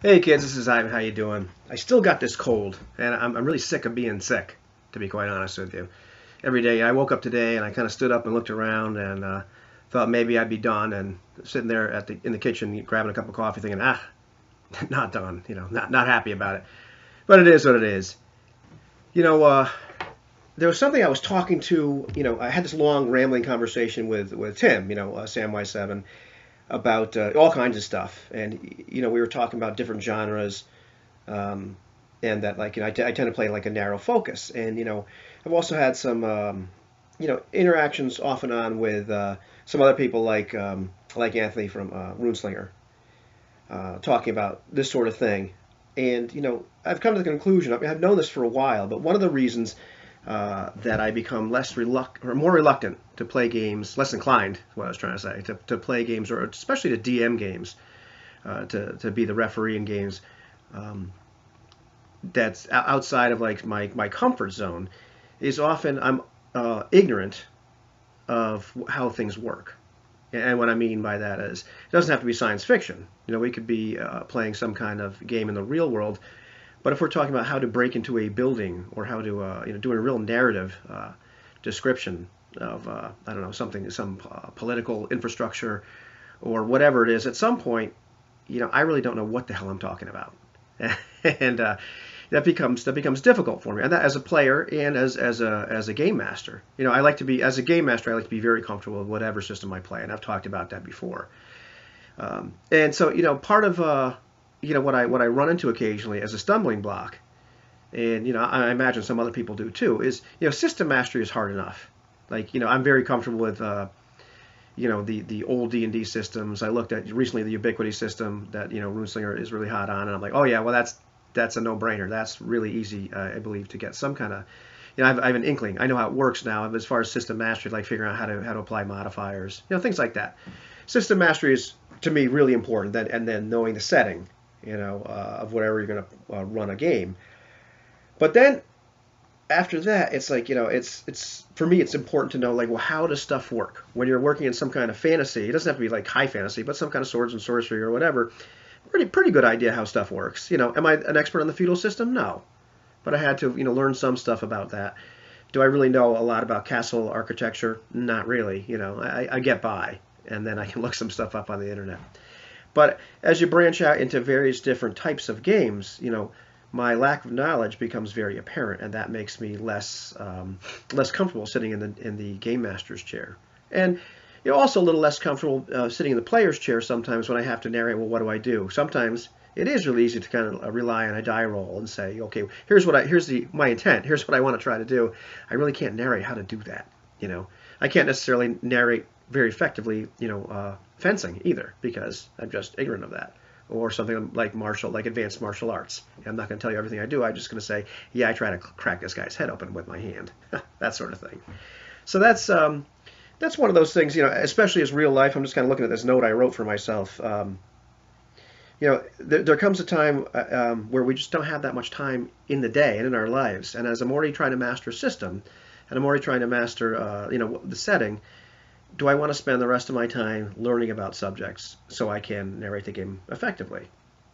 Hey kids, this is Ivan. How you doing? I still got this cold, and I'm really sick of being sick, to be quite honest with you. Every day, I woke up today and I kind of stood up and looked around and thought maybe I'd be done. And sitting there in the kitchen grabbing a cup of coffee, thinking, not done. Not happy about it. But it is what it is. You know, there was something I was talking to. I had this long rambling conversation with Tim. Sam Y7 about all kinds of stuff, and we were talking about different genres, um, and that I tend to play like a narrow focus, and I've also had some interactions off and on with some other people like Anthony from Runeslinger, talking about this sort of thing, and I've come to the conclusion. I mean, I've known this for a while, but one of the reasons that I become less reluctant or more reluctant to play games, less inclined, what I was trying to say, to play games, or especially to DM games, to be the referee in games, that's outside of like my comfort zone, is often I'm ignorant of how things work. And what I mean by that is, it doesn't have to be science fiction. We could be playing some kind of game in the real world, but if we're talking about how to break into a building or how to do a real narrative description of I don't know, some political infrastructure or whatever it is, at some point, I really don't know what the hell I'm talking about, and that becomes difficult for me, and that as a player and as a game master. I like to be as a game master. I like to be very comfortable with whatever system I play, and I've talked about that before. And so part of what I run into occasionally as a stumbling block, and I imagine some other people do too, is system mastery is hard enough. Like I'm very comfortable with the old D&D systems. I looked at recently the Ubiquity system that RuneSlinger is really hot on, and I'm like, oh yeah, well that's a no-brainer. That's really easy, I believe, to get some kind of I have an inkling. I know how it works now as far as system mastery, like figuring out how to apply modifiers, things like that. System mastery is to me really important. And then knowing the setting, of whatever you're going to run a game. But then after that, it's like it's for me, it's important to know, like, well, how does stuff work when you're working in some kind of fantasy. It doesn't have to be like high fantasy, but some kind of swords and sorcery or whatever. Pretty good idea how stuff works. Am I an expert on the feudal system? No, but I had to learn some stuff about that. Do I really know a lot about castle architecture? Not really. I get by, and then I can look some stuff up on the internet. But as you branch out into various different types of games, my lack of knowledge becomes very apparent, and that makes me less comfortable sitting in the game master's chair, and also a little less comfortable sitting in the player's chair sometimes when I have to narrate. Well, what do I do? Sometimes it is really easy to kind of rely on a die roll and say, okay, here's my intent. Here's what I want to try to do. I really can't narrate how to do that. I can't necessarily narrate very effectively, fencing either, because I'm just ignorant of that. Or something like advanced martial arts. I'm not going to tell you everything I do. I'm just going to say, yeah, I try to crack this guy's head open with my hand, that sort of thing. So that's one of those things, especially as real life. I'm just kind of looking at this note I wrote for myself. There comes a time where we just don't have that much time in the day and in our lives. And as I'm already trying to master a system, and I'm already trying to master, the setting, do I want to spend the rest of my time learning about subjects so I can narrate the game effectively?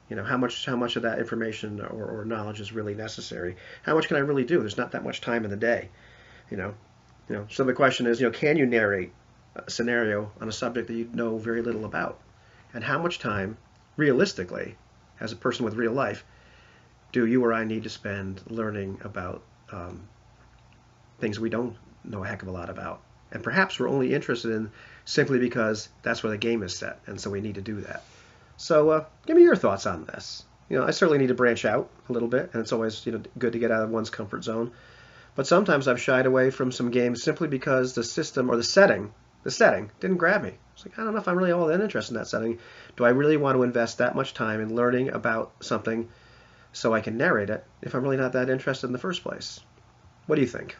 How much of that information or knowledge is really necessary? How much can I really do? There's not that much time in the day, So the question is, can you narrate a scenario on a subject that you know very little about? And how much time, realistically, as a person with real life, do you or I need to spend learning about things we don't know a heck of a lot about? And perhaps we're only interested in simply because that's where the game is set, and so we need to do that. So give me your thoughts on this. I certainly need to branch out a little bit, and it's always good to get out of one's comfort zone. But sometimes I've shied away from some games simply because the system or the setting didn't grab me. It's like, I don't know if I'm really all that interested in that setting. Do I really want to invest that much time in learning about something so I can narrate it if I'm really not that interested in the first place? What do you think?